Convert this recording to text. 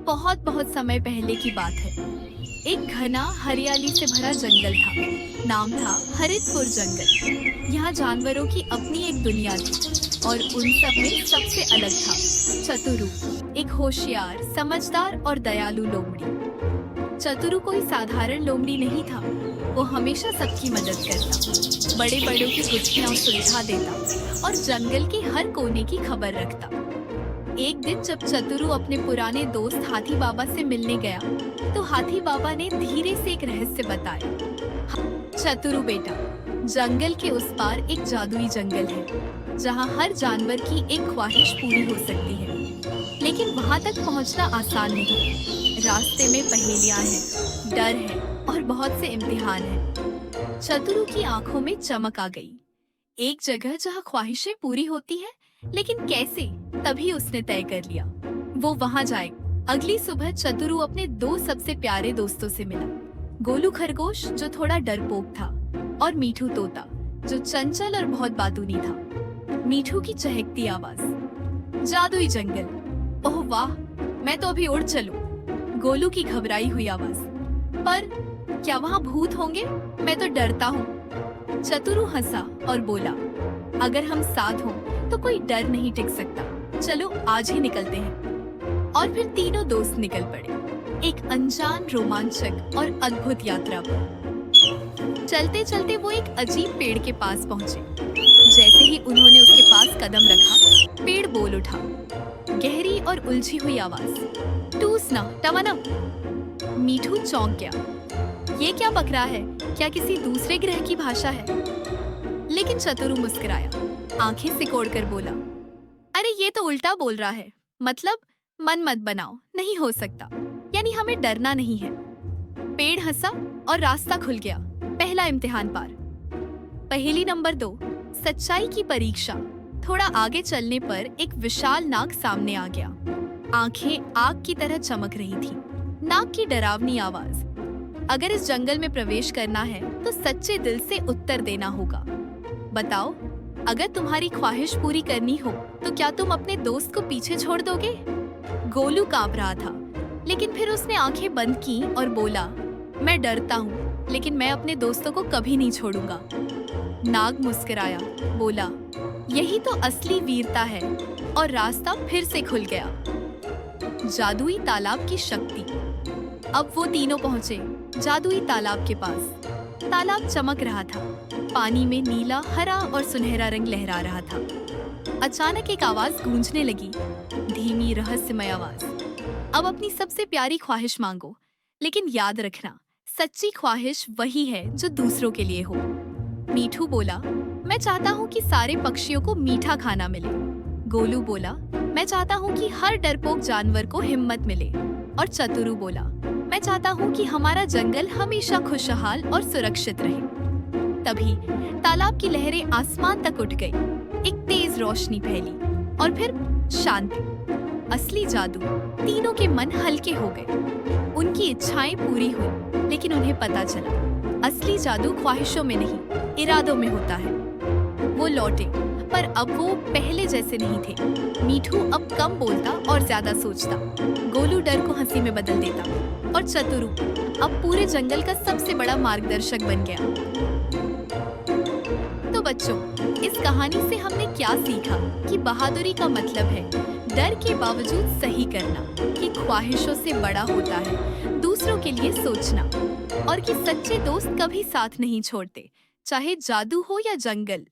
बहुत बहुत समय पहले की बात है। एक घना हरियाली से भरा जंगल था। नाम था हरितपुर जंगल। यहाँ जानवरों की अपनी एक दुनिया थी और उन सब में सबसे अलग था चतुरु, एक होशियार, समझदार और दयालु लोमड़ी। चतुरु कोई साधारण लोमड़ी नहीं था। वो हमेशा सबकी मदद करता, बड़े बड़ों की गुत्थियां सुलझा देता और जंगल के हर कोने की खबर रखता। एक दिन जब चतुरु अपने पुराने दोस्त हाथी बाबा से मिलने गया, तो हाथी बाबा ने धीरे से एक रहस्य बताया। चतुरु बेटा, जंगल के उस पार एक जादुई जंगल है, जहाँ हर जानवर की एक ख्वाहिश पूरी हो सकती है। लेकिन वहाँ तक पहुँचना आसान नहीं। रास्ते में पहेलियाँ हैं, डर है और बहुत से इम्तिहान हैं। चतुरु की आंखों में चमक आ गई। एक जगह जहाँ ख्वाहिशें पूरी होती है, लेकिन कैसे? तभी उसने तय कर लिया, वो वहाँ जाएगा। अगली सुबह चतुरु अपने दो सबसे प्यारे दोस्तों से मिला। गोलू खरगोश, जो थोड़ा डरपोक था, और मीठू तोता, जो चंचल और बहुत बातूनी था। मीठू की चहकती आवाज, जादुई जंगल, ओह वाह, मैं तो अभी उड़ चलूं। गोलू की घबराई हुई आवाज, पर क्या वहाँ भूत होंगे? मैं तो डरता हूँ। चतुरु हंसा और बोला, अगर हम साथ हों तो कोई डर नहीं टिक सकता। चलो आज ही निकलते हैं। और फिर तीनों दोस्त निकल पड़े, एक अनजान, रोमांचक और अद्भुत यात्रा पर। चलते चलते वो एक अजीब पेड़ के पास पहुंचे। जैसे ही उन्होंने उसके पास कदम रखा, पेड़ बोल उठा। गहरी और उलझी हुई आवाज, टूसना टवना। मीठू चौंक गया। ये क्या बक रहा है? क्या किसी दूसरे ग्रह की भाषा है? लेकिन चतुरु मुस्कुराया, आंखें सिकोड़कर बोला, अरे ये तो उल्टा बोल रहा है। मतलब मन मत बनाओ, नहीं हो सकता। यानी हमें डरना नहीं है। पेड़ हंसा और रास्ता खुल गया। पहला इम्तिहान पार। पहेली नंबर 2, सच्चाई की परीक्षा। थोड़ा आगे चलने पर एक विशाल नाग सामने आ गया। आंखें आग की तरह चमक रही थी। नाग की डरावनी आवाज, अगर इस जंगल में प्रवेश करना है तो सच्चे दिल से उत्तर देना होगा। बताओ, अगर तुम्हारी ख्वाहिश पूरी करनी हो तो क्या तुम अपने दोस्त को पीछे छोड़ दोगे? गोलू कांप रहा था, लेकिन फिर उसने आंखें बंद की और बोला, मैं डरता हूँ, लेकिन मैं अपने दोस्तों को कभी नहीं छोड़ूंगा। नाग मुस्कुराया, बोला, यही तो असली वीरता है। और रास्ता फिर से खुल गया। जादुई तालाब की शक्ति। अब वो तीनों पहुंचे जादुई तालाब के पास। तालाब चमक रहा था। पानी में नीला, हरा और सुनहरा रंग लहरा रहा था। अचानक एक आवाज गूंजने लगी, धीमी, रहस्यमय आवाज, अब अपनी सबसे प्यारी ख्वाहिश मांगो, लेकिन याद रखना, सच्ची ख्वाहिश वही है जो दूसरों के लिए हो। मीठू बोला, मैं चाहता हूँ कि सारे पक्षियों को मीठा खाना मिले। गोलू बोला, मैं चाहता हूँ कि हर डरपोक जानवर को हिम्मत मिले। और चतुरु बोला, मैं चाहता हूँ कि हमारा जंगल हमेशा खुशहाल और सुरक्षित रहे। तभी तालाब की लहरें आसमान तक उठ गई। एक तेज रोशनी फैली और फिर शांति। असली जादू। तीनों के मन हल्के हो गए। उनकी इच्छाएं पूरी हुई, लेकिन उन्हें पता चला, असली जादू ख्वाहिशों में नहीं, इरादों में होता है। वो लौटे, पर अब वो पहले जैसे नहीं थे। मीठू अब कम बोलता और ज्यादा सोचता। गोलू डर को हंसी में बदल देता और चतुरु अब पूरे जंगल का सबसे बड़ा मार्गदर्शक बन गया। तो बच्चों, इस कहानी से हमने क्या सीखा कि बहादुरी का मतलब है डर के बावजूद सही करना, कि ख्वाहिशों से बड़ा होता है दूसरों के लिए सोचना, और कि सच्चे दोस्त कभी साथ नहीं छोड़ते, चाहे जादू हो या जंगल।